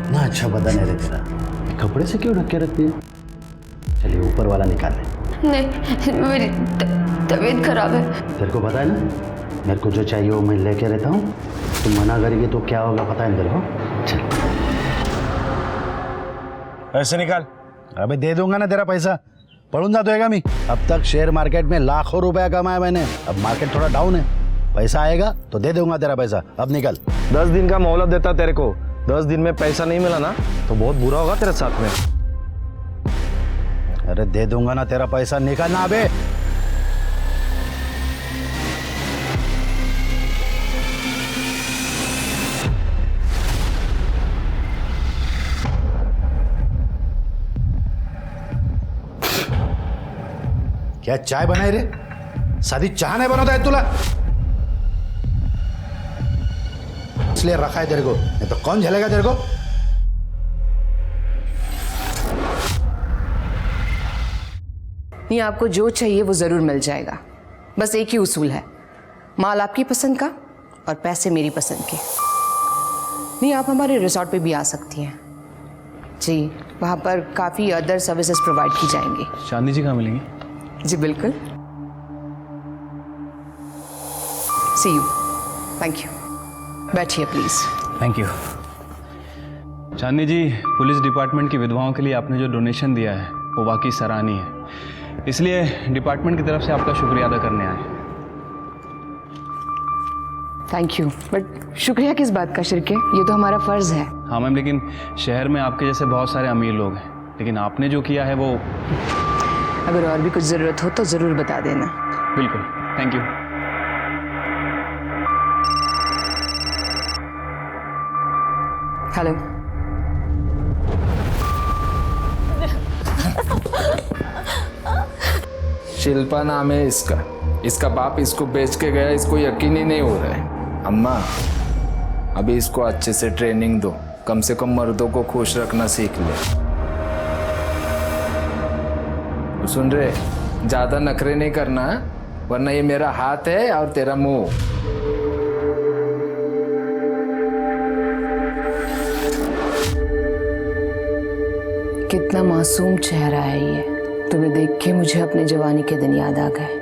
कितना अच्छा बदन है रे तेरा, कपड़े से क्यों ढक के रखती है? चलिए ऊपर वाला निकाल ले। नहीं, मेरी तबीयत खराब है। तेरे को पता है ना, मेरे को जो चाहिए वो मैं लेके रहता हूँ। तुम मना करेगी तो क्या होगा पता है तेरे को? चल पैसे निकाल। अबे दे दूंगा ना तेरा पैसा, पढ़ूं जाएगा मैं। अब तक शेयर मार्केट में लाखों रुपया कमाया मैंने, अब मार्केट थोड़ा डाउन है, पैसा आएगा तो दे दूंगा तेरा पैसा। अब निकल। 10 दिन का मोहलत देता तेरे को, 10 दिन में पैसा नहीं मिला ना तो बहुत बुरा होगा तेरे साथ में। अरे दे दूंगा ना तेरा पैसा, निकालना अबे। क्या चाय बनाई रे? सादी चाय नहीं बनता है तुला? इसलिए रखा है तेरे को, नहीं तो कौन झेलेगा तेरे को? नहीं, आपको जो चाहिए वो जरूर मिल जाएगा। बस एक ही उसूल है, माल आपकी पसंद का और पैसे मेरी पसंद के। नहीं, आप हमारे रिसोर्ट पे भी आ सकती हैं जी, वहाँ पर काफ़ी अदर सर्विसेज प्रोवाइड की जाएंगी। चांदनी जी कहाँ मिलेंगी? जी बिल्कुल। See you. Thank you. बैठिए please. Thank you. Chandni ji, police department की विधवाओं के लिए आपने जो डोनेशन दिया है वो वाकई सराहनीय है, इसलिए डिपार्टमेंट की तरफ से आपका शुक्रिया अदा करने आए। थैंक यू, बट शुक्रिया किस बात का शिरके, ये तो हमारा फर्ज है। हाँ मैम, लेकिन शहर में आपके जैसे बहुत सारे अमीर लोग हैं, लेकिन आपने जो किया है वो। अगर और भी कुछ ज़रूरत हो तो ज़रूर बता देना। बिल्कुल, थैंक यू। हेलो। शिल्पा नाम है इसका बाप इसको बेच के गया, इसको यकीन ही नहीं हो रहा है। अम्मा अभी इसको अच्छे से ट्रेनिंग दो, कम से कम मर्दों को खुश रखना सीख ले। सुन रहे, ज्यादा नखरे नहीं करना, वरना ये मेरा हाथ है और तेरा मुंह। कितना मासूम चेहरा है ये, तुम्हें देख के मुझे अपने जवानी के दिन याद आ गए।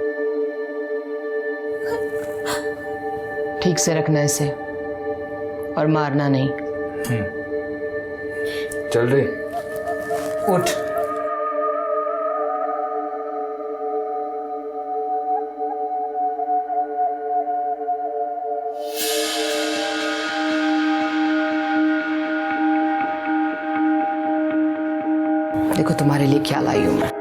ठीक से रखना इसे और मारना नहीं। चल रही, उठ। देखो तुम्हारे लिए क्या लाई हूं मैं।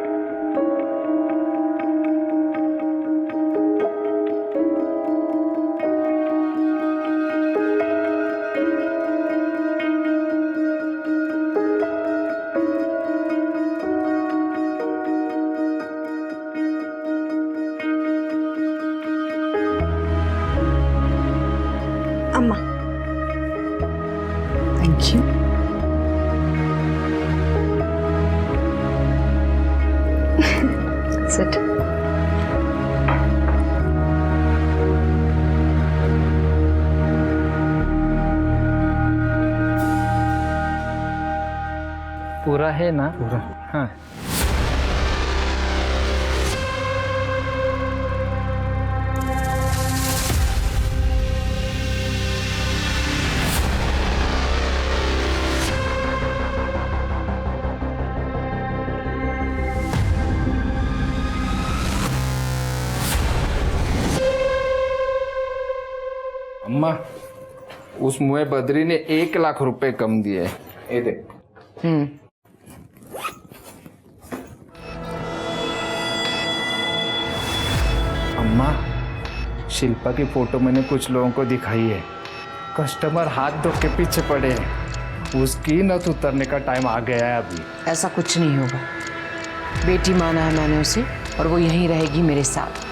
अम्मा। Thank you. Sit. पूरा है ना? पूरा। हाँ। अम्मा, उस मुए बद्री ने 1 लाख रुपए कम दिए। ये देख। अम्मा, शिल्पा की फोटो मैंने कुछ लोगों को दिखाई है, कस्टमर हाथ धो के पीछे पड़े हैं। उसकी नथ उतरने का टाइम आ गया है अभी। ऐसा कुछ नहीं होगा, बेटी माना है मैंने उसे और वो यहीं रहेगी मेरे साथ।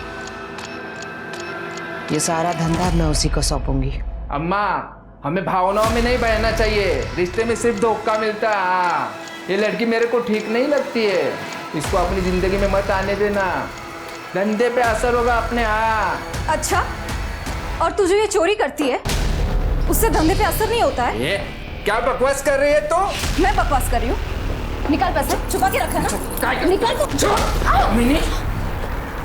ये सारा धंधा मैं उसी को सौंपूंगी। अम्मा, हमें भावनाओं में नहीं बहना चाहिए, रिश्ते में सिर्फ धोखा मिलता है। हाँ, ये लड़की मेरे को ठीक नहीं लगती है, इसको अपनी जिंदगी में मत आने देना, धंधे पे असर होगा अपने। हाँ। अच्छा, और तू जो ये चोरी करती है उससे धंधे पे असर नहीं होता है? ये क्या बकवास कर रही है तो? मैं बकवास कर रही हूँ? निकाल पैसे, छुपा के रखा ना। निकाल तो। मिनी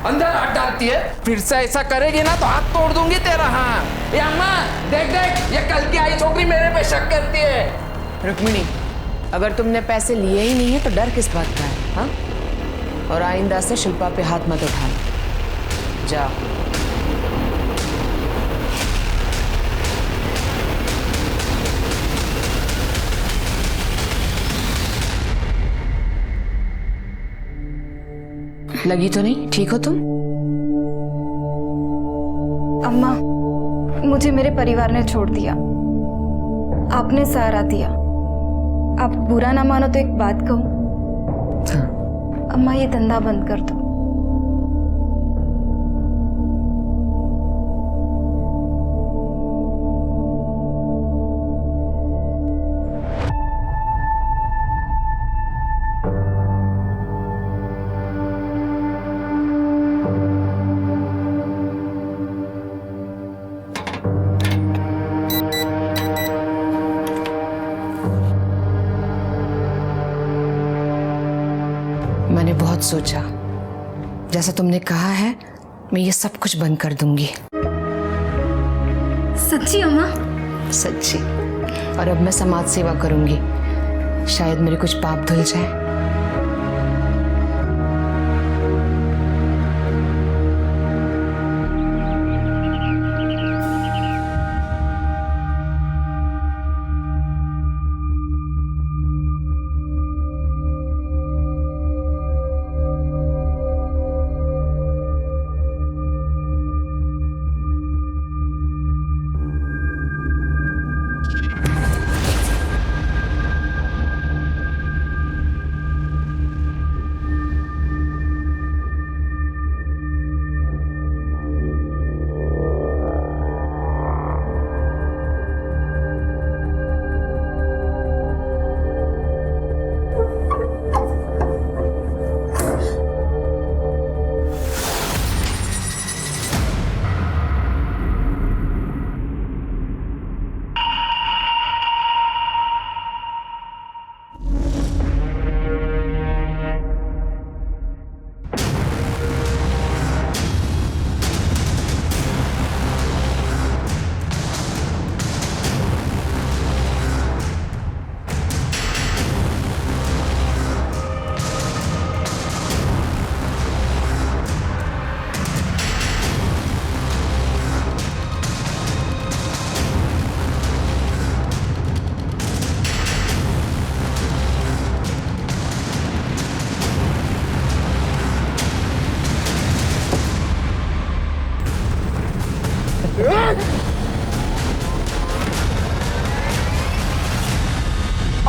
अंदर हाथ डालती है, फिर से ऐसा करेगी ना तो हाथ तोड़ दूंगी तेरा। हाँ ये अम्मा देख देख, ये कल की आई छोकरी मेरे पे शक करती है। रुक्मिणी, अगर तुमने पैसे लिए ही नहीं है तो डर किस बात का है? हाँ? और आइंदा से शिल्पा पे हाथ मत उठाना। जाओ। लगी तो नहीं? ठीक हो तुम? अम्मा, मुझे मेरे परिवार ने छोड़ दिया, आपने सहारा दिया। आप बुरा ना मानो तो एक बात कहूँ? हाँ। अम्मा ये धंधा बंद कर दो। मैंने बहुत सोचा, जैसा तुमने कहा है मैं ये सब कुछ बंद कर दूंगी। सच्ची अम्मा? सच्ची। और अब मैं समाज सेवा करूंगी, शायद मेरे कुछ पाप धुल जाए।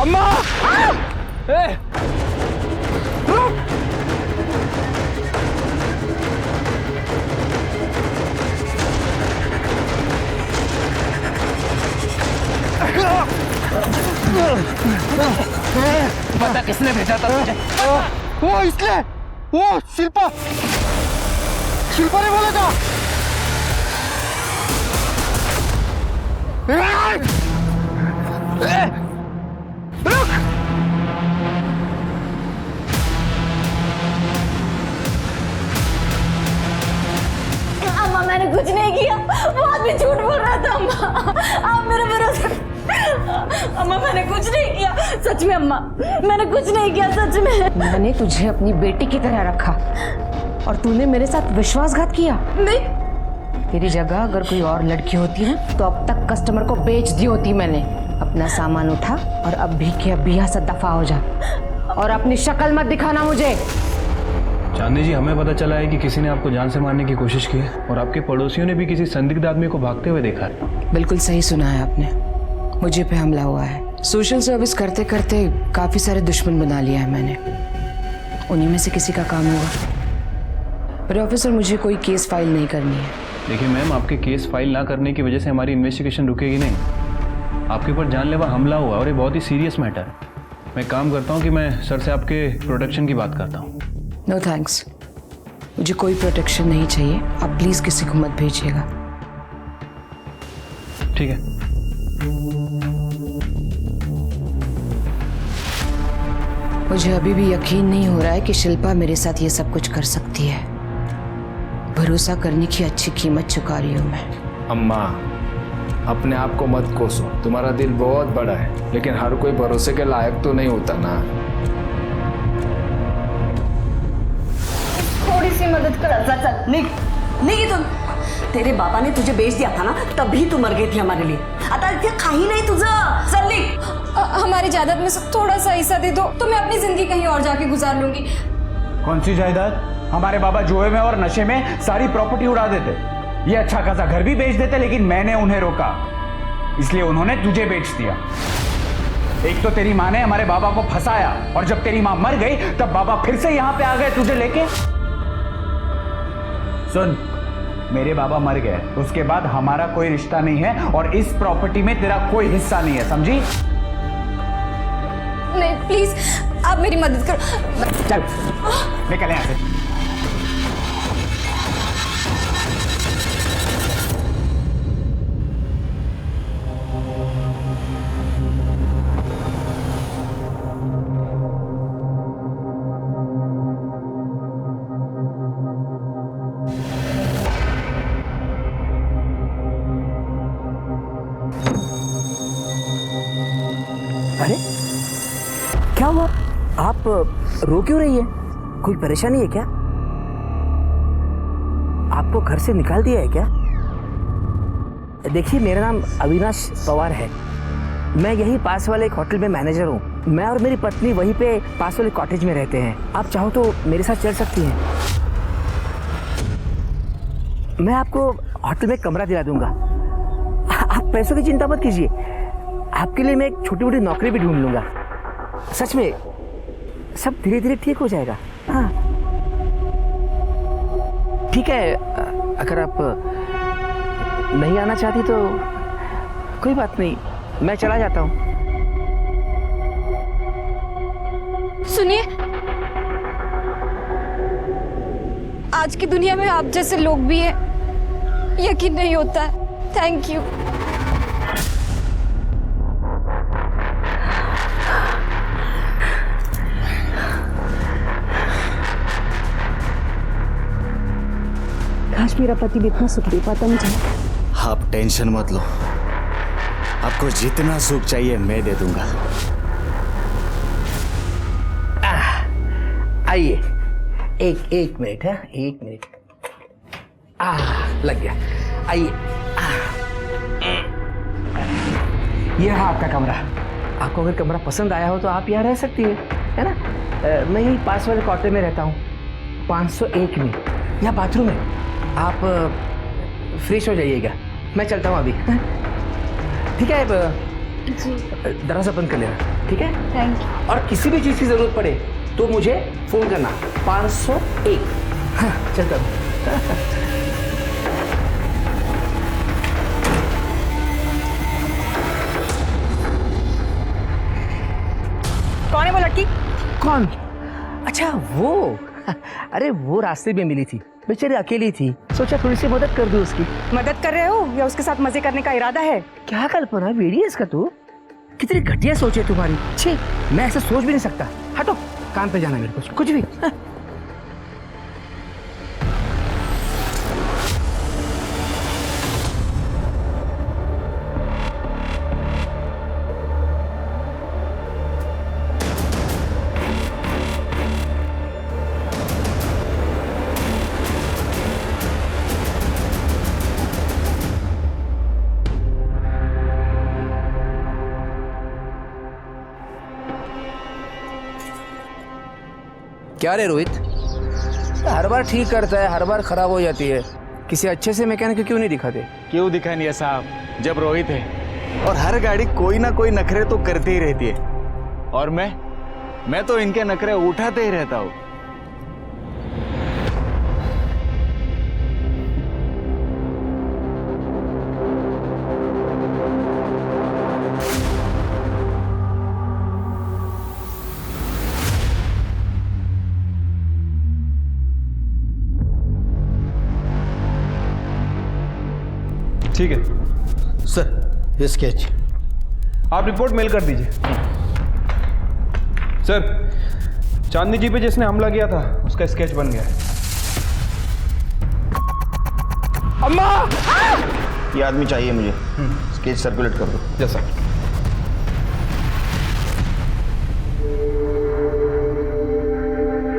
अम्मा! ए! रुक! पता किसने भेजा था तुझे? वो इसलिए, वो शिल्पा ने बोला था। अम्मा मैंने कुछ नहीं किया, वो आदमी झूठ बोल रहा था। अम्मा आप मेरे भरोसे। अम्मा मैंने कुछ नहीं किया, सच में अम्मा मैंने कुछ नहीं किया, सच में। मैंने तुझे अपनी बेटी की तरह रखा और तूने मेरे साथ विश्वासघात किया। नहीं, तेरी जगह अगर कोई और लड़की होती ना तो अब तक कस्टमर को बेच दी होती मैंने। अपना सामान उठा और अब भी के अब यहाँ से दफा हो जा और अपनी शक्ल मत दिखाना मुझे। चांदनी जी, हमें पता चला है कि किसी ने आपको जान से मारने की कोशिश की है और आपके पड़ोसियों ने भी किसी संदिग्ध आदमी को भागते हुए देखा है। बिल्कुल सही सुना है आपने, मुझे पे हमला हुआ है। सोशल सर्विस करते करते काफी सारे दुश्मन बना लिया है मैंने, उन्हीं में से किसी का काम होगा। पर ऑफिसर मुझे कोई केस फाइल नहीं करनी है। देखिए मैम, आपके केस फाइल ना करने की वजह से हमारी इन्वेस्टिगेशन रुकेगी नहीं। आपके ऊपर जानलेवा हमला हुआ और ये बहुत ही सीरियस मैटर है। मैं काम करता हूँ कि मैं सर से आपके प्रोटेक्शन की बात करता हूँ। नो थैंक्स, मुझे कोई प्रोटेक्शन नहीं चाहिए। आप प्लीज किसी को मत भेजिएगा। ठीक है। मुझे अभी भी यकीन नहीं हो रहा है कि शिल्पा मेरे साथ ये सब कुछ कर सकती है। भरोसा करने की अच्छी कीमत चुका रही हूं मैं। अम्मा, अपने आप को मत कोसो। तुम्हारा दिल बहुत बड़ा है, लेकिन हर कोई भरोसे के लायक तो नहीं होता ना। थोड़ी सी मदद कर। चल निक निक तुम। तेरे बाबा ने तुझे बेच दिया था ना, तभी तू मर गई थी हमारे लिए। आता इथे काही नाही तुझं। चल निक। हमारी जायदाद में से थोड़ा सा हिस्सा दे दो तो मैं अपनी जिंदगी कहीं और जाके गुजार लूंगी। कौन सी जायदाद? हमारे बाबा जुए में और नशे में सारी प्रॉपर्टी उड़ा देते। ये अच्छा खासा घर भी बेच देते, लेकिन मैंने उन्हें रोका, इसलिए उन्होंने तुझे बेच दिया। एक तो तेरी माँ ने हमारे बाबा को फंसाया, और जब तेरी माँ मर गई तब बाबा फिर से यहां पे आ गए तुझे लेके। सुन, मेरे बाबा मर गए, उसके बाद हमारा कोई रिश्ता नहीं है और इस प्रॉपर्टी में तेरा कोई हिस्सा नहीं है, समझी? नहीं प्लीज, आप मेरी मदद करो। चल निकल यहां से। अरे क्या हुआ? आप रो क्यों रही है? कोई परेशानी है क्या? आपको घर से निकाल दिया है क्या? देखिए, मेरा नाम अविनाश पवार है। मैं यही पास वाले एक होटल में मैनेजर हूँ। मैं और मेरी पत्नी वहीं पे पास वाले कॉटेज में रहते हैं। आप चाहो तो मेरे साथ चल सकती हैं। मैं आपको होटल में कमरा दिला दूंगा। आप पैसों की चिंता मत कीजिए, आपके लिए मैं एक छोटी मोटी नौकरी भी ढूंढ लूंगा। सच में सब धीरे धीरे ठीक हो जाएगा। हाँ ठीक है, अगर आप नहीं आना चाहती तो कोई बात नहीं, मैं चला जाता हूँ। सुनिए, आज की दुनिया में आप जैसे लोग भी हैं, यकीन नहीं होता है। Thank you. काश मेरा पति भी इतना सुख दे पाता मुझे। आप टेंशन मत लो, आपको जितना सुख चाहिए मैं दे दूंगा। आइए, एक मिनट है, 1 मिनट। लग गया। आइए, ये रहा आपका कमरा। आपको अगर कमरा पसंद आया हो तो आप यहाँ रह सकती है ना? मैं यही पास वाले क्वार्टर में रहता हूँ, 501 में। यहाँ बाथरूम है, आप फ्रेश हो जाइएगा। मैं चलता हूँ अभी। ठीक है, दरवाजा बंद कर लेना, ठीक है? Thank you. और किसी भी चीज़ की ज़रूरत पड़े तो मुझे फ़ोन करना, 501। हाँ, चलता हूँ। कौन है वो लड़की? कौन? अच्छा वो, अरे वो रास्ते में मिली थी, बेचारी अकेली थी, सोचा थोड़ी सी मदद कर दूं उसकी। मदद कर रहे हो या उसके साथ मजे करने का इरादा है? क्या कल्पना, बेड़ी है इसका तू? कितनी घटिया सोच है तुम्हारी। छे, मैं ऐसा सोच भी नहीं सकता। हटो, काम पे जाना मेरे को, कुछ भी। हाँ। क्या रे रोहित, हर बार ठीक करता है, हर बार खराब हो जाती है। किसी अच्छे से मैकेनिक क्यों नहीं दिखाते? क्यों दिखा नहीं है साहब, जब रोहित है और हर गाड़ी कोई ना कोई नखरे तो करती ही रहती है, और मैं तो इनके नखरे उठाते ही रहता हूँ। ठीक है सर, ये स्केच आप रिपोर्ट मेल कर दीजिए। सर, चांदनी जी पे जिसने हमला किया था उसका स्केच बन गया है। अम्मा! ये आदमी चाहिए मुझे, स्केच सर्कुलेट कर दो। जैसा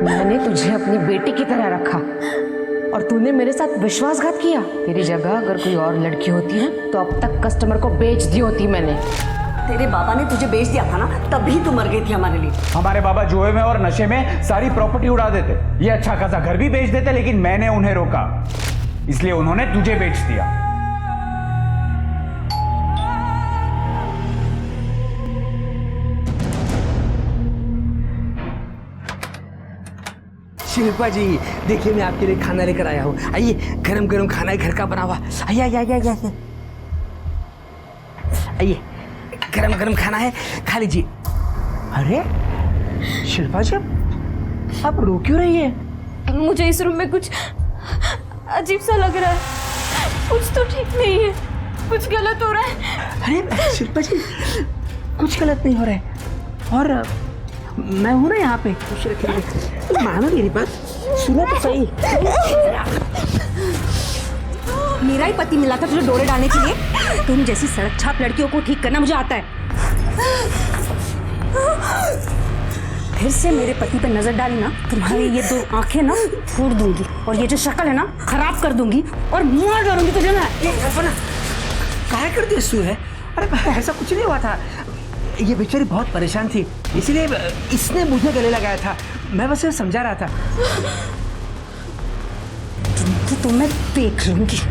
मैंने तुझे अपनी बेटी की तरह रखा और तूने मेरे साथ विश्वासघात किया। तेरी जगह अगर कोई और लड़की होती ना तो अब तक कस्टमर को बेच दी होती मैंने। तेरे बाबा ने तुझे बेच दिया था ना, तभी तू मर गई थी हमारे लिए। हमारे बाबा जुए में और नशे में सारी प्रॉपर्टी उड़ा देते, ये अच्छा खासा घर भी बेच देते, लेकिन मैंने उन्हें रोका, इसलिए उन्होंने तुझे बेच दिया। शिल्पा जी, देखिए मैं आपके लिए खाना लेकर आया हूँ। आइए, गरम गरम खाना है, घर का बना हुआ। आइए आइए आइए आइए आइए, गरम गरम खाना है, खा लीजिए। अरे शिल्पा जी, आप रो क्यों रही है? मुझे इस रूम में कुछ अजीब सा लग रहा है। कुछ तो ठीक नहीं है, कुछ गलत हो रहा है। अरे शिल्पा जी, कुछ गलत नहीं हो रहा है, और मैं हूं ना यहाँ पे। खुश रखिए, मानो मेरी बात, सुनो तो सही। मेरा ही पति मिला था तुझे डोरे डालने के लिए। तुम जैसी सड़क छाप लड़कियों को ठीक करना मुझे आता है। फिर से मेरे पति पे नजर डाली ना, तुम्हारी ये दो आंखें ना फोड़ दूंगी, और ये जो शक्ल है ना खराब कर दूंगी और मार डालूंगी तुझे ना। काहे कर दिया सू है? अरे ऐसा कुछ नहीं हुआ था, ये बेचारी बहुत परेशान थी, इसलिए इसने मुझे गले लगाया था। मैं बस समझा रहा था। तो मैं देख लूंगी।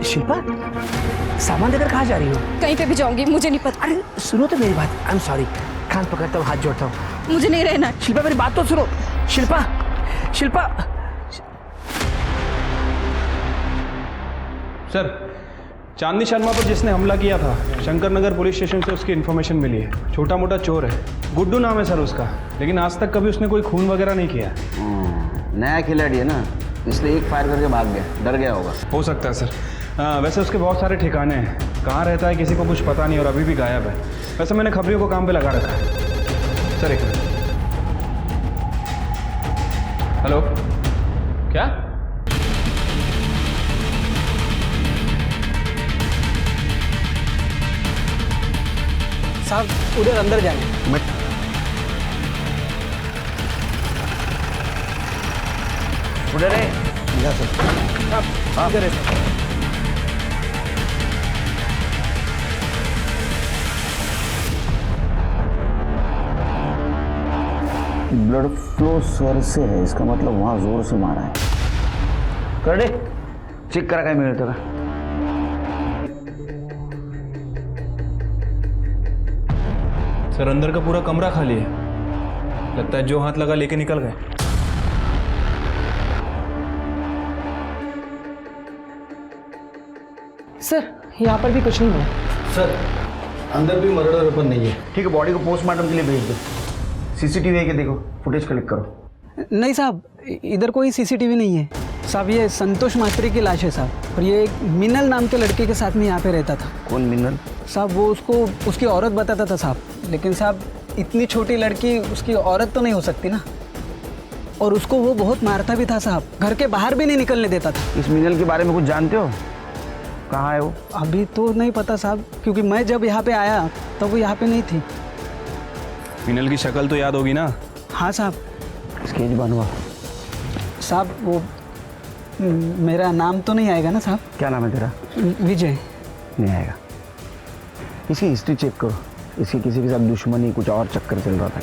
शिल्पा, सामान लेकर कहाँ जा रही हो? कहीं पे भी जाऊंगी, मुझे नहीं पता। अरे सुनो तो मेरी बात, आई एम सॉरी, कान पकड़ता हूँ, हाथ जोड़ता हूँ। मुझे नहीं रहना। शिल्पा मेरी बात तो सुनो। शिल्पा, शिल्पा। सर, चांदनी शर्मा पर जिसने हमला किया था शंकर नगर पुलिस स्टेशन से उसकी इन्फॉर्मेशन मिली है। छोटा मोटा चोर है, गुड्डू नाम है सर उसका, लेकिन आज तक कभी उसने कोई खून वगैरह नहीं किया। नया खिलाड़ी है ना, इसलिए एक फायर करके भाग गया, डर गया होगा। हो सकता है सर। वैसे उसके बहुत सारे ठिकाने हैं, कहाँ रहता है किसी को कुछ पता नहीं और अभी भी गायब है। वैसे मैंने खबरियों को काम पे लगा रखा है। सर एक मिनट। हेलो, क्या? साहब उधर अंदर जाएंगे। उधर है। इधर है। ब्लड फ्लो स्वर से है, इसका मतलब वहां जोर से मारा है। कर दे, चेक करा काय मिळतं का? सर अंदर का पूरा कमरा खाली है, लगता है जो हाथ लगा लेके निकल गए। सर यहाँ पर भी कुछ नहीं हुआ। सर अंदर भी मर्डर वेपन नहीं है। ठीक है, बॉडी को पोस्टमार्टम के लिए भेज दो। सीसीटीवी है कि देखो, फुटेज कलेक्ट करो। नहीं साहब, इधर कोई सीसीटीवी नहीं है साहब। ये संतोष मात्रे की लाश है साहब, और ये एक मिनल नाम के लड़के के साथ में यहाँ पे रहता था। कौन मिनल? साहब वो उसको उसकी औरत बताता था साहब, लेकिन साहब इतनी छोटी लड़की उसकी औरत तो नहीं हो सकती ना, और उसको वो बहुत मारता भी था साहब, घर के बाहर भी नहीं निकलने देता था। इस मिनल के बारे में कुछ जानते हो? कहाँ है वो? अभी तो नहीं पता साहब, क्योंकि मैं जब यहाँ पे आया तब वो यहाँ पे नहीं थी। मिनल की शक्ल तो याद होगी ना? हाँ साहब। स्केच बनवा साहब। वो मेरा नाम तो नहीं आएगा ना साहब? क्या नाम है तेरा? विजय। नहीं आएगा। इसकी हिस्ट्री चेक करो, इसकी किसी के साथ दुश्मनी कुछ और चक्कर चल रहा था।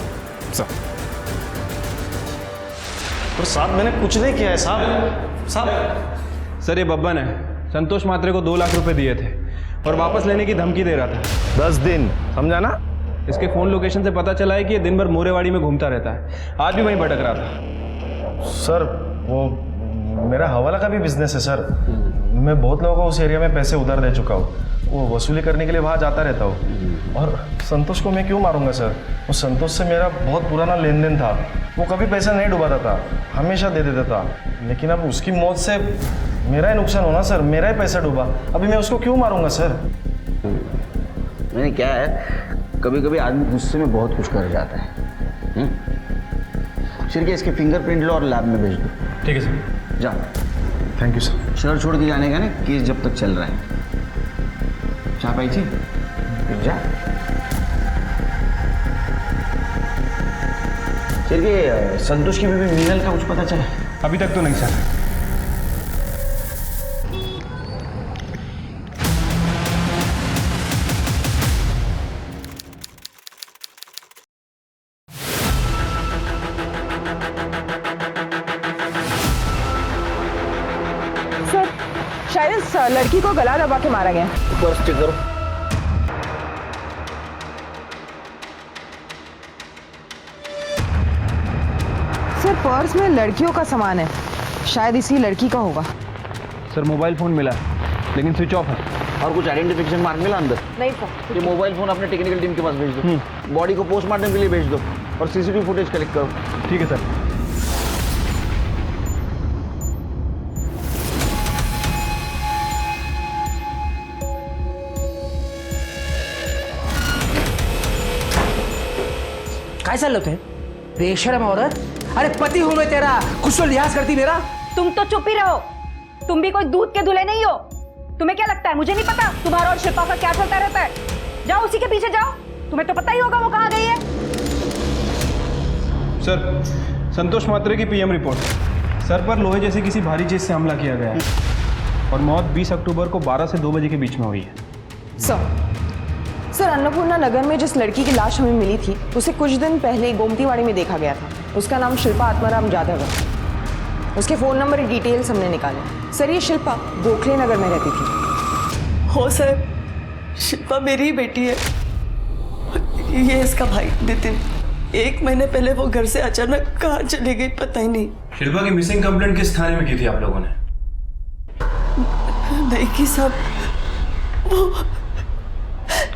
पर साहब मैंने कुछ नहीं किया है साहब। सर ये बब्बन है, संतोष मात्रे को 2 लाख रुपए दिए थे और वापस लेने की धमकी दे रहा था। 10 दिन, समझा ना? इसके फ़ोन लोकेशन से पता चला है कि ये दिन भर मोरेवाड़ी में घूमता रहता है। आज भी वहीं भटक रहा था। सर वो मेरा हवाला का भी बिजनेस है सर। मैं बहुत लोगों को उस एरिया में पैसे उधार दे चुका हूँ। वो वसूली करने के लिए वहाँ जाता रहता हूँ। और संतोष को मैं क्यों मारूंगा सर? वो संतोष से मेरा बहुत पुराना लेन देन था। वो कभी पैसा नहीं डुबाता था, हमेशा दे देता था। लेकिन अब उसकी मौत से मेरा ही नुकसान होना सर, मेरा ही पैसा डूबा। अभी मैं उसको क्यों मारूंगा सर? मैंने क्या है, कभी कभी आदमी गुस्से में बहुत कुछ कर जाता है। शिरके इसके फिंगरप्रिंट लो और लैब में भेज दो। ठीक है सर। जा। Thank you sir. शहर छोड़ के जाने का ना, केस जब तक चल रहा है। चाह पाई थी जा। शिरके संतोष की बीवी मीनल का कुछ पता चला? अभी तक तो नहीं सर। शायद इस लड़की को गला दबा के मारा गया। बस चेक करो। सर पर्स में लड़कियों का सामान है, शायद इसी लड़की का होगा। सर मोबाइल फ़ोन मिला लेकिन स्विच ऑफ है। और कुछ आइडेंटिफिकेशन मार्क मिला अंदर? नहीं सर। ये मोबाइल फोन अपने टेक्निकल टीम के पास भेज दो। बॉडी को पोस्टमार्टम के लिए भेज दो और सीसीटीवी फुटेज कलेक्ट करो। ठीक है सर। काय चाललं होते बेशरम औरत? अरे पति हूं मैं तेरा, कुछ तो लिहाज करती मेरा। तुम तो चुप ही रहो। तुम भी कोई दूध के दूल्हे नहीं हो। तुम्हें क्या लगता है मुझे नहीं पता तुम्हारा और शिल्पा का क्या चलता रहता है? जाओ उसी के पीछे जाओ, तुम्हें तो पता ही होगा वो कहाँ गई है। सर संतोष मात्रे की पीएम रिपोर्ट। सर पर लोहे जैसी किसी भारी चीज से हमला किया गया है और मौत 20 अक्टूबर को 12 से 2 बजे के बीच में हुई है। सर अन्नपूर्णा नगर में जिस लड़की की लाश हमें मिली थी उसे कुछ दिन पहले गोमतीवाड़ी में देखा गया था। उसका नाम शिल्पा आत्माराम जाधव है। उसके फ़ोन नंबर डिटेल्स हमने निकाले। सर ये शिल्पा गोखले नगर में रहती थी। हो सर, शिल्पा मेरी ही बेटी है। ये इसका भाई नितिन। 1 महीने पहले वो घर से अचानक कहाँ चली गई पता ही नहीं। शिल्पा की मिसिंग कंप्लेंट किस थाने में की थी आप लोगों ने? नहीं की साहब, वो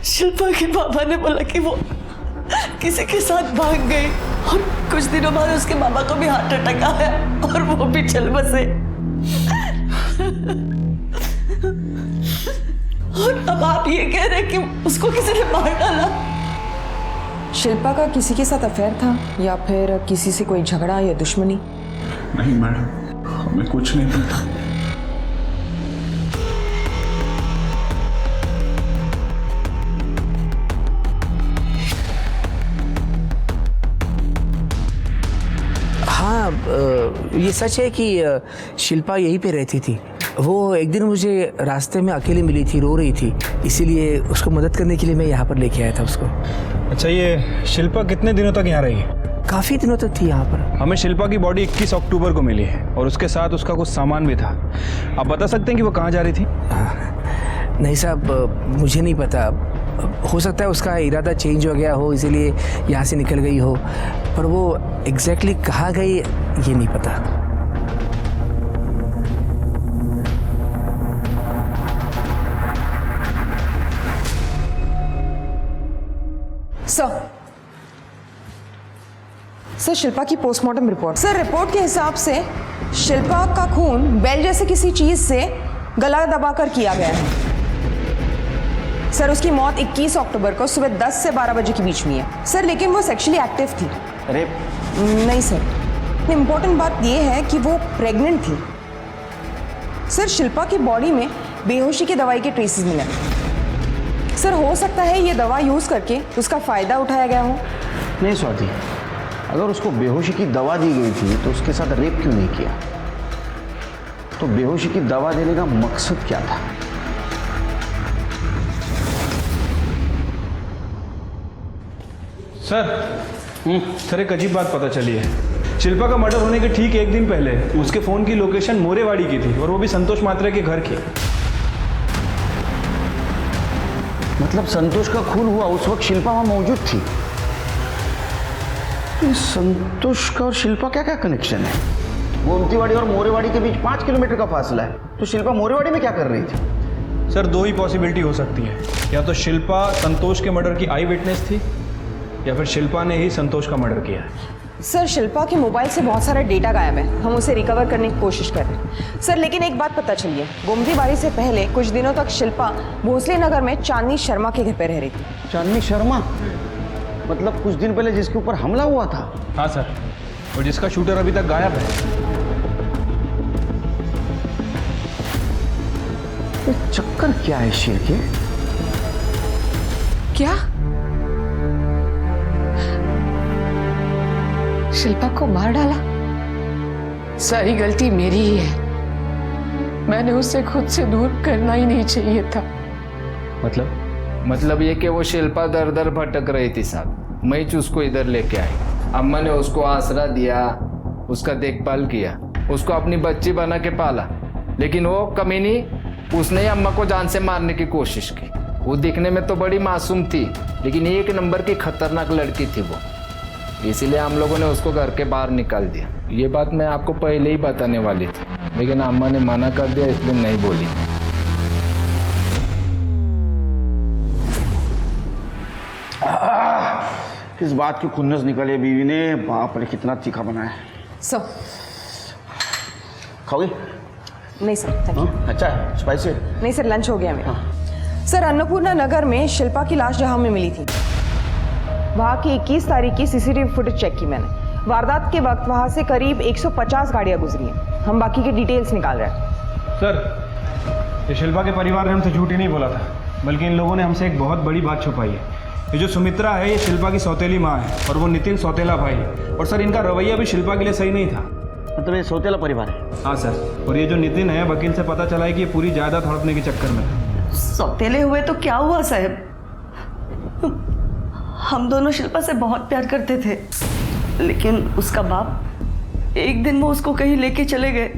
शिल्पा के पापा ने बोला कि वो किसी के साथ भाग गई और कुछ दिनों बाद उसके पापा को भी हार्ट अटैक आया और वो भी चल बसे। और अब आप ये कह रहे हैं कि उसको किसी ने मार डाला? शिल्पा का किसी के साथ अफेयर था या फिर किसी से कोई झगड़ा या दुश्मनी? नहीं मैडम, हमें कुछ नहीं पता। हाँ, ये सच है कि शिल्पा यहीं पे रहती थी। वो एक दिन मुझे रास्ते में अकेली मिली थी, रो रही थी, इसीलिए उसको मदद करने के लिए मैं यहाँ पर लेके आया था उसको। अच्छा, ये शिल्पा कितने दिनों तक यहाँ रही? काफ़ी दिनों तक थी यहाँ पर। हमें शिल्पा की बॉडी 21 अक्टूबर को मिली है और उसके साथ उसका कुछ सामान भी था। आप बता सकते हैं कि वो कहाँ जा रही थी? नहीं साहब, मुझे नहीं पता। हो सकता है उसका इरादा चेंज हो गया हो, इसीलिए यहाँ से निकल गई हो, पर वो एग्जैक्टली कहाँ गई ये नहीं पता। सर शिल्पा की पोस्टमार्टम रिपोर्ट। सर रिपोर्ट के हिसाब से शिल्पा का खून बेल जैसे किसी चीज से गला दबाकर किया गया है। सर उसकी मौत 21 अक्टूबर को सुबह 10 से 12 बजे के बीच में है। सर लेकिन वो सेक्सुअली एक्टिव थी। रेप? नहीं सर, इम्पोर्टेंट बात ये है कि वो प्रेग्नेंट थी। सर शिल्पा की बॉडी में बेहोशी की दवाई के ट्रेसेस मिले। सर हो सकता है ये दवा यूज करके उसका फायदा उठाया गया हो। नहीं स्वाति, अगर उसको बेहोशी की दवा दी गई थी तो उसके साथ रेप क्यों नहीं किया? तो बेहोशी की दवा देने का मकसद क्या था? सर एक अजीब बात पता चली है। शिल्पा का मर्डर होने के ठीक 1 दिन पहले उसके फोन की लोकेशन मोरेवाड़ी की थी और वो भी संतोष मात्रे के घर की। मतलब संतोष का खून हुआ उस वक्त शिल्पा वहां मौजूद थी। संतोष का और शिल्पा क्या क्या कनेक्शन है? गोमतीवाड़ी और मोरेवाड़ी के बीच 5 किलोमीटर का फासला है, तो शिल्पा मोरेवाड़ी में क्या कर रही थी? सर 2 ही पॉसिबिलिटी हो सकती है, या तो शिल्पा संतोष के मर्डर की आई विटनेस थी या फिर शिल्पा ने ही संतोष का मर्डर किया है। सर शिल्पा के मोबाइल से बहुत सारा डेटा गायब है, हम उसे रिकवर करने की कोशिश कर रहे हैं सर। लेकिन एक बात पता चली है, गोमतीबाड़ी से पहले कुछ दिनों तक शिल्पा भोसले नगर में चांदनी शर्मा के घर पे रह रही थी। चांदनी शर्मा मतलब कुछ दिन पहले जिसके ऊपर हमला हुआ था? हाँ सर, और जिसका शूटर अभी तक गायब है। ये चक्कर क्या है शेर के? क्या शिल्पा को मार डाला? सारी गलती मेरी ही है, मैंने उसे खुद से दूर करना ही नहीं चाहिए था। मतलब ये कि वो शिल्पा दर दर भटक रही थी साहब, मैं ही उसको इधर लेके आई। अम्मा ने उसको आसरा दिया, उसका देखभाल किया, उसको अपनी बच्ची बना के पाला। लेकिन वो कमीनी, उसने ही अम्मा को जान से मारने की कोशिश की। वो दिखने में तो बड़ी मासूम थी, लेकिन 1 नंबर की खतरनाक लड़की थी वो। इसीलिए हम लोगों ने उसको घर के बाहर निकाल दिया। ये बात मैं आपको पहले ही बताने वाली थी, लेकिन अम्मा ने मना कर दिया, इसलिए नहीं बोली। किस बात की खुन्नस निकाली बीवी ने, बाप रे कितना तीखा बनाया है। सर खाओगे? नहीं सर, थैंक यू। अच्छा है, स्पाइसी है? नहीं सर, लंच हो गया मेरा। सर अन्नपूर्णा नगर में शिल्पा की लाश जहां हमें मिली थी, वहां की 21 तारीख की सीसीटीवी फुटेज चेक की मैंने। वारदात के वक्त वहां से करीब 150 गाड़ियां गुजरी हैं। हम बाकी के डिटेल्स निकाल रहे हैं। सर ये शिल्पा के परिवार ने हमसे झूठ ही नहीं बोला था, बल्कि इन लोगों ने हमसे एक बहुत बड़ी बात छुपाई है। ये जो सुमित्रा है ये शिल्पा की सौतेली माँ है और वो नितिन सौतेला भाई है। और सर इनका रवैया भी शिल्पा के लिए सही नहीं था। मतलब ये सौतेला परिवार है? हाँ सर, और ये जो नितिन है वकील से पता चला है कि ये पूरी जायदाद हड़पने के चक्कर में था। सौतेले हुए तो क्या हुआ साहब, हम दोनों शिल्पा से बहुत प्यार करते थे, लेकिन उसका बाप एक दिन वो उसको कहीं लेके चले गए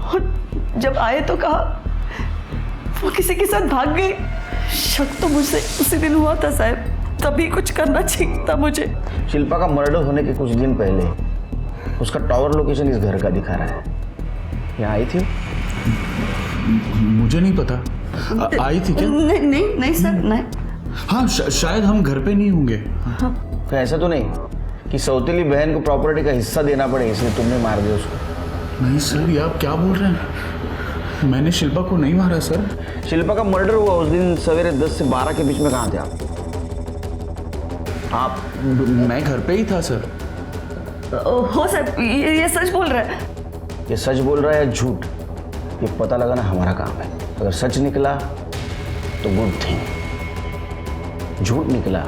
और जब आए तो कहा वो किसी के साथ भाग गई। शक तो मुझसे उसी दिन हुआ था साहब, तभी कुछ करना चाहिए था मुझे। शिल्पा का मर्डर होने के कुछ दिन पहले उसका टावर लोकेशन इस घर का दिखा रहा है। यहाँ आई थी? मुझे नहीं पता। आई थी क्या? नहीं सर, नहीं। हाँ शायद हम घर पे नहीं होंगे। तो ऐसा तो नहीं कि सौतेली बहन को प्रॉपर्टी का हिस्सा देना पड़े इसलिए तुमने मार दिया उसको? नहीं सर, ये आप क्या बोल रहे हैं? मैंने शिल्पा को नहीं मारा सर। शिल्पा का मर्डर हुआ उस दिन सवेरे 10 से 12 के बीच में कहाँ थे आप? मैं घर पे ही था सर। हो सर, ये सच बोल रहा है? ये सच बोल रहा है या झूठ, ये पता लगाना हमारा काम है। अगर सच निकला तो गुड थिंग, झूठ निकला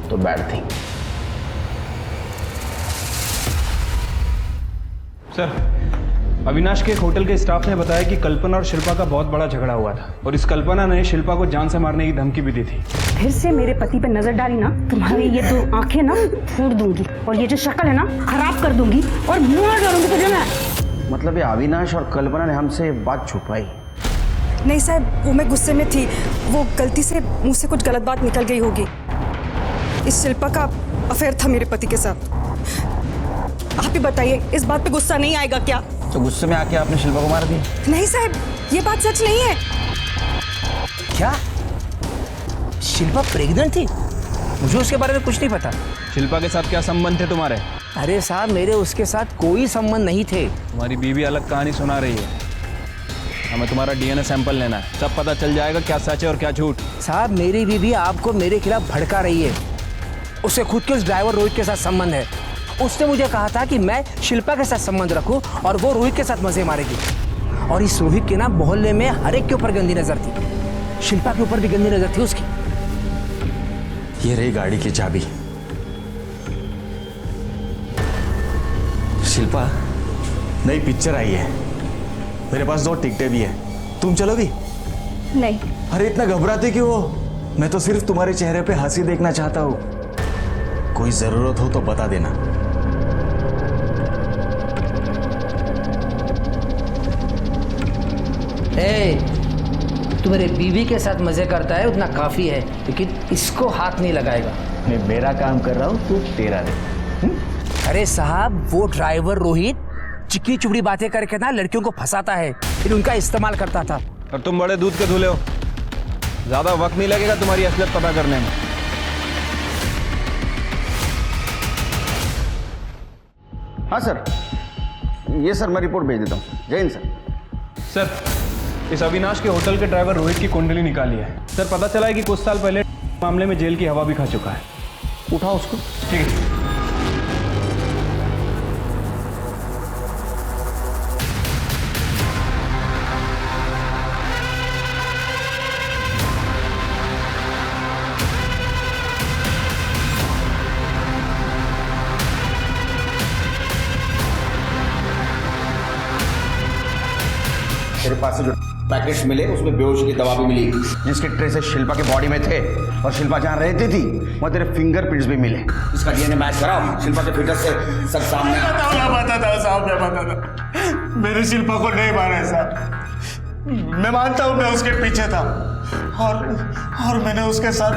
तो बैड थिंग। सर अविनाश के एक होटल के स्टाफ ने बताया कि कल्पना और शिल्पा का बहुत बड़ा झगड़ा हुआ था और इस कल्पना ने शिल्पा को जान से मारने की धमकी भी दी थी। फिर से मेरे पति पे नजर डाली ना, तुम्हारी ये 2 आंखें ना फोड़ दूंगी और ये जो शक्ल है ना खराब कर दूंगी और मार डालूंगी तुझे मैं। मतलब ये अविनाश और कल्पना ने हमसे बात छुपाई? नहीं साहब, वो मैं गुस्से में थी, वो गलती से मुंह से कुछ गलत बात निकल गई होगी। इस शिल्पा का अफेयर था मेरे पति के साथ। आप ही बताइए, इस बात पे गुस्सा नहीं आएगा क्या? तो गुस्से में आके आपने शिल्पा को मार दिया? नहीं साहब, ये बात सच नहीं है। क्या शिल्पा प्रेग्नेंट थी? मुझे उसके बारे में कुछ नहीं पता। शिल्पा के साथ क्या संबंध थे तुम्हारे? अरे साहब मेरे उसके साथ कोई संबंध नहीं थे। तुम्हारी बीवी अलग कहानी सुना रही है। हमें तुम्हारा डीएनए सैंपल लेना है, तब पता चल जाएगा क्या सच है और क्या झूठ। साहब मेरी बीवी आपको मेरे खिलाफ भड़का रही है। उसे खुद के उस ड्राइवर रोहित के साथ संबंध है। उसने मुझे कहा था कि मैं शिल्पा के साथ संबंध रखूं और वो रोहित के साथ मजे मारेगी। और इस रोहित के ना मोहल्ले में हर एक के ऊपर गंदी नजर थी, शिल्पा के ऊपर भी गंदी नजर थी उसकी। ये रही गाड़ी की चाबी। शिल्पा नई पिक्चर आई है, मेरे पास 2 टिकटें भी है, तुम चलोगी? नहीं। अरे इतना घबराते क्यों हो? मैं तो सिर्फ तुम्हारे चेहरे पे हंसी देखना चाहता हूँ। कोई जरूरत हो तो बता देना। तू मेरे बीवी के साथ मजे करता है उतना काफी है, लेकिन इसको हाथ नहीं लगाएगा। मैं मेरा काम कर रहा हूँ, तू तेरा दे। अरे साहब, वो ड्राइवर रोहित चिकनी चुपड़ी बातें करके ना लड़कियों को फंसाता है, फिर उनका इस्तेमाल करता था। और तुम बड़े दूध के धुले हो, ज्यादा वक्त नहीं लगेगा तुम्हारी असलियत पता करने में। हाँ सर, ये सर मैं रिपोर्ट भेज देता हूँ। जय हिंद सर। सर, इस अविनाश के होटल के ड्राइवर रोहित की कुंडली निकाली है। सर, पता चला है कि कुछ साल पहले मामले में जेल की हवा भी खा चुका है। उठाओ उसको। ठीक है। तेरे पास से जो पैकेट्स मिले उसमें बेहोश की दवा भी मिली, जिसके ट्रेस शिल्पा के बॉडी में थे, और शिल्पा जहाँ रहती थी वहाँ तेरे फिंगरप्रिंट्स भी मिले। इसका डीएनए मैच कराओ, शिल्पा के फिटर से सब सामने। मैंने शिल्पा को नहीं मारा है साहब। मैं मानता हूँ मैं उसके पीछे था, और मैंने उसके साथ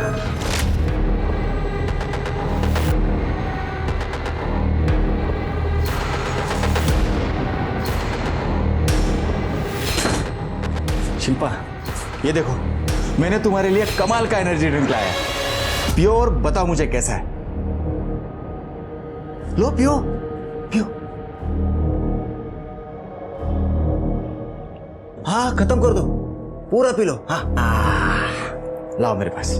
शिल्पा, ये देखो मैंने तुम्हारे लिए कमाल का एनर्जी ड्रिंक लाया, प्योर। बताओ मुझे कैसा है? लो पियो पियो। हाँ, खत्म कर दो, पूरा पी लो। हाँ, लाओ मेरे पास।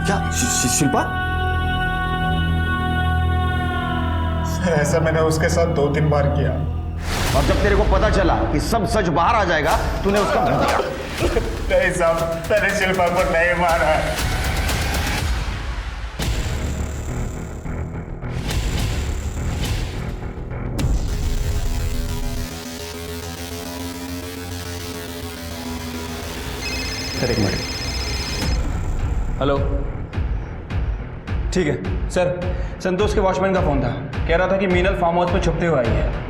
क्या शिल्पा? ऐसा मैंने उसके साथ 2-3 बार किया, और जब तेरे को पता चला कि सब सच बाहर आ जाएगा, तूने उसका मुंह दिया। नहीं साहब, मैंने शिल्पा को नहीं मारा है। सर, एक मिनट। हेलो, ठीक है सर। संतोष के वॉचमैन का फोन था, कह रहा था कि मीनल फार्म हाउस में छुपते हुए आई है।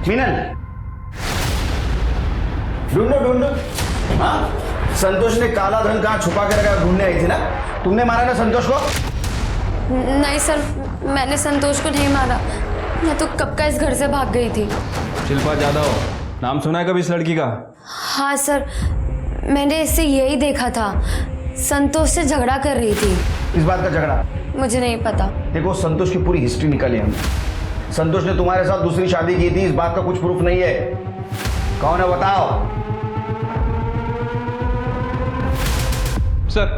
मीनल, ढूंढो ढूंढो। हाँ, संतोष ने काला धन कहाँ छुपा के रखा ढूंढने आई थी ना? तुमने मारा ना संतोष को? नहीं सर, मैंने संतोष को नहीं मारा, मैं तो कब का इस घर से भाग गई थी। शिल्पा जादव, नाम सुना है कभी इस लड़की का? हाँ सर, मैंने इससे यही देखा था, संतोष से झगड़ा कर रही थी। इस बात का झगड़ा? मुझे नहीं पता। देखो, संतोष की पूरी हिस्ट्री निकाली हमने। संतोष ने तुम्हारे साथ दूसरी शादी की थी, इस बात का कुछ प्रूफ नहीं है। कौन है बताओ? सर,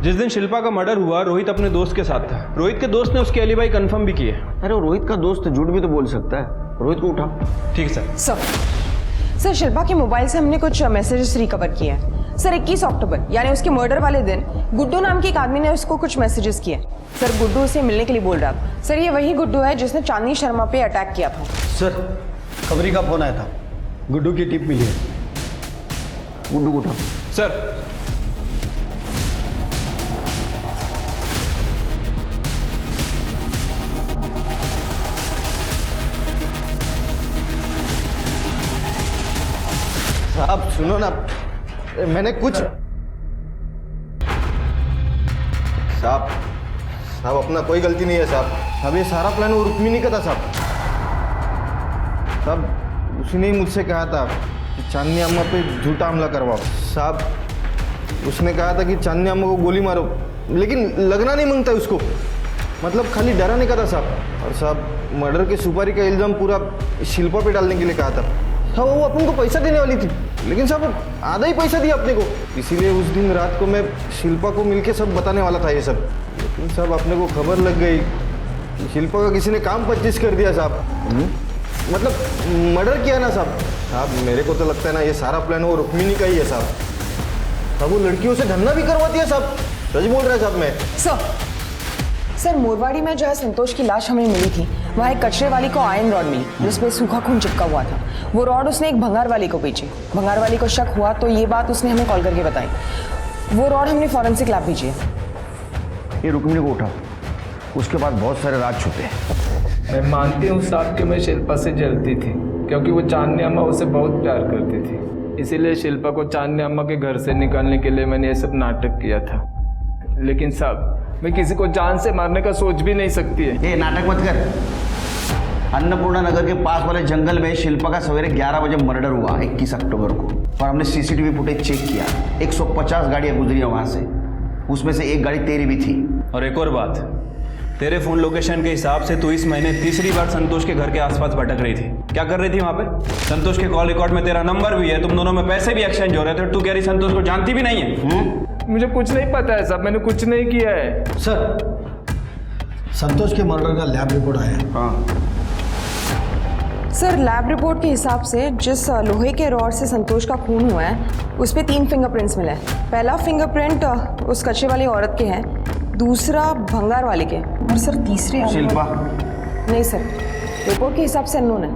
जिस दिन शिल्पा का मर्डर हुआ, रोहित अपने दोस्त के साथ था। रोहित के दोस्त ने उसके एलिबाई कंफर्म भी किए। अरे वो रोहित का दोस्त झूठ भी तो बोल सकता है। रोहित को उठाओ। ठीक है सर। सर, शिल्पा के मोबाइल से हमने कुछ मैसेजेस रिकवर किए हैं। सर, 21 अक्टूबर यानी उसके मर्डर वाले दिन गुड्डू नाम के एक आदमी ने उसको कुछ मैसेजेस किए। सर, गुड्डू उसे मिलने के लिए बोल रहा था। सर, ये वही गुड्डू है जिसने चांदनी शर्मा पे अटैक किया था। सर, खबरी का फोन आया था, गुड्डू की टिप मिली है। गुड्डू को उठाओ। सर, साहब सुनो ना, मैंने कुछ साहब अपना कोई गलती नहीं है साहब। ये सारा प्लान वो रुक्मिणी का था साहब। उसी ने मुझसे कहा था कि चांदनी अम्मा पे झूठा हमला करवाओ साहब। उसने कहा था कि चांदनी अम्मा को गोली मारो, लेकिन लगना नहीं मांगता उसको, मतलब खाली डराने का था साहब। और साहब, मर्डर की सुपारी का इल्ज़ाम पूरा शिल्पा पे डालने के लिए कहा था। हाँ, वो अपन को पैसा देने वाली थी, लेकिन साहब आधा ही पैसा दिया अपने को। इसीलिए उस दिन रात को मैं शिल्पा को मिलके सब बताने वाला था ये सब, लेकिन साहब अपने को खबर लग गई कि शिल्पा का किसी ने काम 25 कर दिया साहब। मतलब मर्डर किया ना साहब। साहब मेरे को तो लगता है ना ये सारा प्लान वो रुक्मिणी का ही है साहब। अब वो लड़कियों से धंधा भी करवाती है साहब, सच बोल रहा है साहब मैं। सर मोरवाड़ी में जो है संतोष की लाश हमें मिली थी, वहाँ एक कचरे वाली को आयरन रॉड मिली जिसपे सूखा खून चिपका हुआ था। वो रॉड उसने एक भंगार वाली को बेची। भंगार वाली को शक हुआ तो ये बात उसने हमें कॉल करके बताई। वो रॉड हमने फॉरेंसिक लैब भेजी है। ये रुक्मिणी को उठाओ, उसके बाद बहुत सारे राज छुपे हैं। मैं मानती हूँ साहब कि मैं शिल्पा से जलती थी, क्योंकि वो चांदनी अम्मा उसे बहुत प्यार करती थी। इसीलिए शिल्पा को चांदनी अम्मा के घर से निकालने के लिए मैंने ये सब नाटक किया था। लेकिन साहब मैं किसी को जान से मारने का सोच भी नहीं सकती है। ये नाटक मत कर। अन्नपूर्णा नगर के पास वाले जंगल में शिल्पा का सवेरे 11 बजे मर्डर हुआ 21 अक्टूबर को, और हमने सीसीटीवी फुटेज चेक किया। 150 गाड़ियां गुजरी है वहां से, उसमें से एक गाड़ी तेरी भी थी। और एक और बात, तेरे फोन लोकेशन के हिसाब से तू इस महीने तीसरी बार संतोष के घर के आसपास भटक रही थी। क्या कर रही थी वहां पे? संतोष के कॉल रिकॉर्ड में तेरा नंबर भी है, तुम दोनों में पैसे भी एक्सचेंज हो रहे थे। तू कह रही संतोष को जानती भी नहीं है। मुझे कुछ नहीं पता है साहब, मैंने कुछ नहीं किया है। सर संतोष के मर्डर का लैब रिपोर्ट आया है। हाँ सर लैब रिपोर्ट के हिसाब से जिस लोहे के रॉड से संतोष का खून हुआ है उस पर 3 फिंगरप्रिंट्स मिले हैं। पहला फिंगरप्रिंट उस कच्चे वाली औरत के है, दूसरा भंगार वाले के, और सर तीसरे शिल्पा नहीं सर, रिपोर्ट के हिसाब से अननोन है।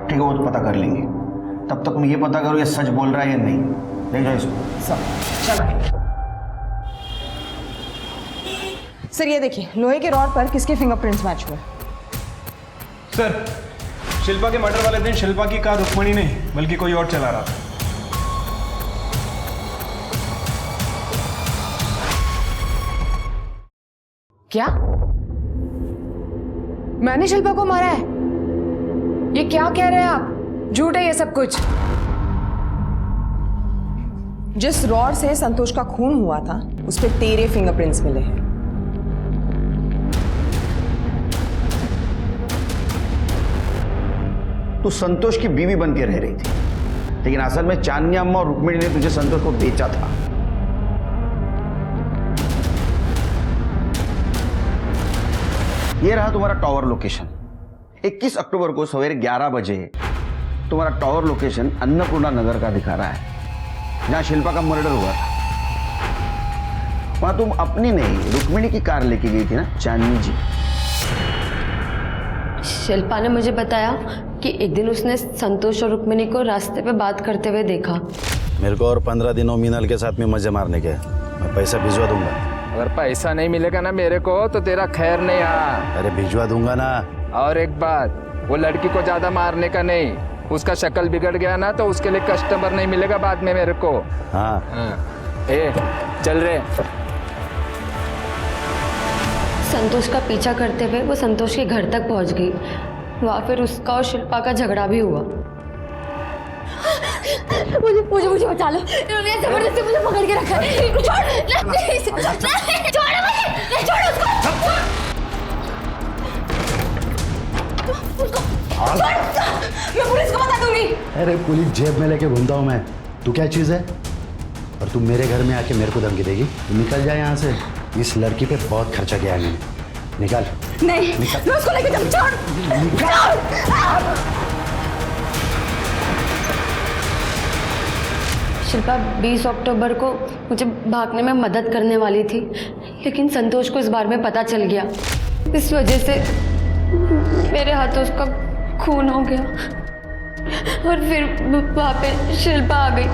ठीक है, वो तो पता कर लेंगे। तब तक मैं ये पता करूँ ये सच बोल रहा है या नहीं। ले जाओ इसको। सर सर ये देखिए लोहे के रॉड पर किसके फिंगरप्रिंट्स मैच हुए। सर शिल्पा के मर्डर वाले दिन शिल्पा की कार रुक्मिणी नहीं बल्कि कोई और चला रहा था। क्या? मैंने शिल्पा को मारा है? ये क्या कह रहे हैं आप? झूठ है ये सब कुछ। जिस रॉड से संतोष का खून हुआ था उस पे तेरे फिंगरप्रिंट्स मिले हैं। तू संतोष की बीवी बन के रह रही थी, लेकिन असल में चांदनी अम्मा और रुक्मिणी ने तुझे संतोष को बेचा था। ये रहा तुम्हारा टावर लोकेशन। 21 अक्टूबर को सवेरे 11 बजे तुम्हारा टावर लोकेशन अन्नपूर्णा नगर का दिखा रहा है, जहां शिल्पा का मर्डर हुआ था। वहां तुम अपनी नहीं रुक्मिणी की कार लेके गई थी ना चांदनी जी। शिल्पा ने मुझे बताया कि एक दिन उसने संतोष और रुक्मिणी को रास्ते पे बात करते हुए देखा। मेरे को और 15 दिनों मीनल के साथ में मजे मारने के, मैं पैसा भिजवा दूंगा। अगर पैसा नहीं मिलेगा ना मेरे को तो तेरा खैर नहीं। अरे भिजवा दूंगा ना। और एक बात, वो लड़की को ज्यादा मारने का नहीं, उसका शक्ल बिगड़ गया ना तो उसके लिए कस्टमर नहीं मिलेगा बाद में मेरे को। हाँ ए चल रहे। संतोष का पीछा करते हुए वो संतोष के घर तक पहुंच गई। वहाँ फिर उसका और शिल्पा का झगड़ा भी हुआ। मुझे मुझे मुझे बचा लो, इन्होंने जबरदस्ती मुझे पकड़ के रखा है। छोड़ मैं पुलिस को बता दूंगी। अरे पुलिस जेब में लेके घूमता हूँ मैं, तू क्या चीज़ है? और तू मेरे घर में आके मेरे को धमकी देगी? निकल जाए यहाँ से। इस लड़की पे बहुत खर्चा किया है मैंने। निकल। नहीं मैं उसको लेके जाऊँ। छोड़। शिल्पा 20 अक्टूबर को मुझे भागने में मदद करने वाली थी, लेकिन संतोष को इस बारे में पता चल गया। इस वजह से मेरे हाथों उसका खून हो गया और फिर वहाँ पे शिल्पा आ गई।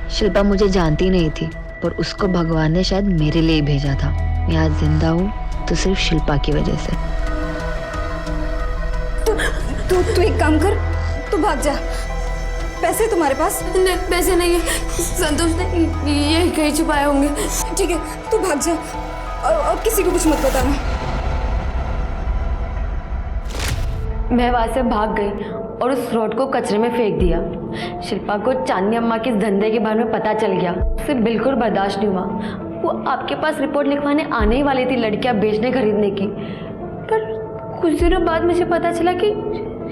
शिल्पा मुझे जानती नहीं थी, पर उसको भगवान ने शायद मेरे लिए भेजा था। मैं आज जिंदा हूँ तो सिर्फ शिल्पा की वजह से। तू एक काम कर, तू भाग जा। पैसे तुम्हारे पास? नहीं पैसे नहीं है, संतोष ने ये कहीं छुपाए होंगे। ठीक है तू भाग जा और किसी को कुछ मत बताना। मैं वहाँ से भाग गई और उस रॉड को कचरे में फेंक दिया। शिल्पा को चांदनी अम्मा के इस धंधे के बारे में पता चल गया। उसे बिल्कुल बर्दाश्त नहीं हुआ। वो आपके पास रिपोर्ट लिखवाने आने ही वाली थी लड़कियां बेचने खरीदने की, पर कुछ दिनों बाद मुझे पता चला कि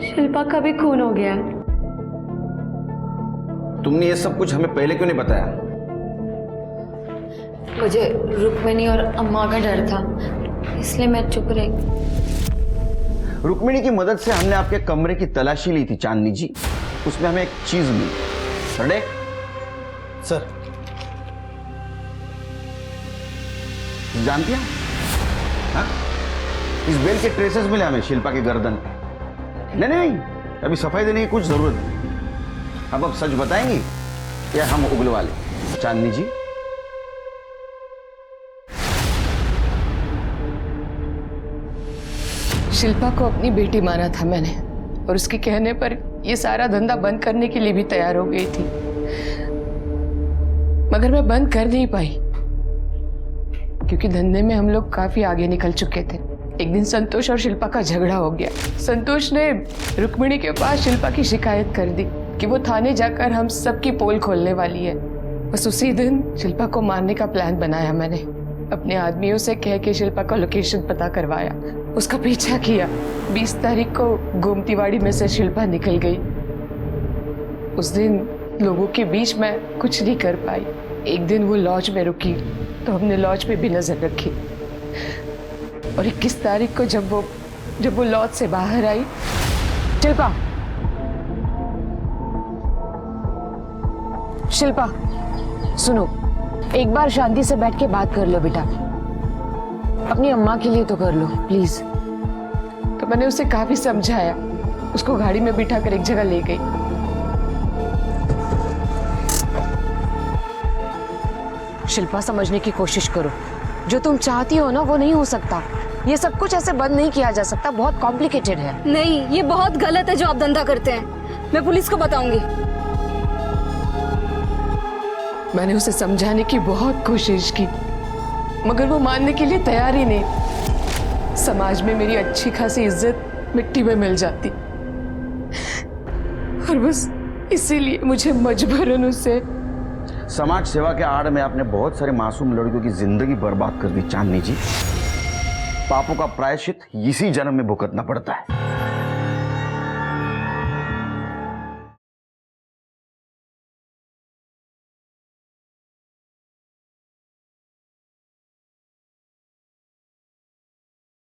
शिल्पा का भी खून हो गया। तुमने ये सब कुछ हमें पहले क्यों नहीं बताया? मुझे रुक्मिणी और अम्मा का डर था, इसलिए मैं चुप रही। रुक्मिणी की मदद से हमने आपके कमरे की तलाशी ली थी चांदनी जी, उसमें हमें एक चीज मिली। रेडी? सर, जानती हैं? हाँ? इस बेल के ट्रेसेस मिले हमें शिल्पा के गर्दन पे। नहीं, अभी सफाई देने की कुछ जरूरत नहीं। अब सच बताएंगी या हम उगलवा लें? चांदनी जी, शिल्पा को अपनी बेटी माना था मैंने, और उसके कहने पर ये सारा धंधा बंद करने के लिए भी तैयार हो गई थी, मगर मैं बंद कर नहीं पाई क्योंकि धंधे में हम लोग काफी आगे निकल चुके थे। एक दिन संतोष और शिल्पा का झगड़ा हो गया। संतोष ने रुक्मिणी के पास शिल्पा की शिकायत कर दी कि वो थाने जाकर हम सबकी पोल खोलने वाली है। बस उसी दिन शिल्पा को मारने का प्लान बनाया मैंने। अपने आदमियों से कह के शिल्पा का लोकेशन पता करवाया, उसका पीछा किया। 20 तारीख को गोमतीवाड़ी में से शिल्पा निकल गई। उस दिन लोगों के बीच में कुछ नहीं कर पाई। एक दिन वो लॉज में रुकी तो हमने लॉज पे भी नजर रखी, और 21 तारीख को जब वो लॉज से बाहर आई। शिल्पा, शिल्पा सुनो, एक बार शांति से बैठ के बात कर लो बेटा, अपनी अम्मा के लिए तो कर लो प्लीज। तो मैंने उसे काफी समझाया, उसको गाड़ी में बिठा कर एक जगह ले गई। शिल्पा, समझने की कोशिश करो, जो तुम चाहती हो ना वो नहीं हो सकता। ये सब कुछ ऐसे बंद नहीं किया जा सकता, बहुत कॉम्प्लिकेटेड है। नहीं, ये बहुत गलत है जो आप धंधा करते हैं। मैं पुलिस को बताऊंगी। मैंने उसे समझाने की बहुत कोशिश की, मगर वो मानने के लिए तैयार ही नहीं। समाज में मेरी अच्छी खासी इज्जत मिट्टी में मिल जाती, और बस इसीलिए मुझे मजबूरन उसे। समाज सेवा के आड़ में आपने बहुत सारे मासूम लड़कियों की जिंदगी बर्बाद कर दी चांदनी जी। पापों का प्रायश्चित इसी जन्म में भुगतना पड़ता है।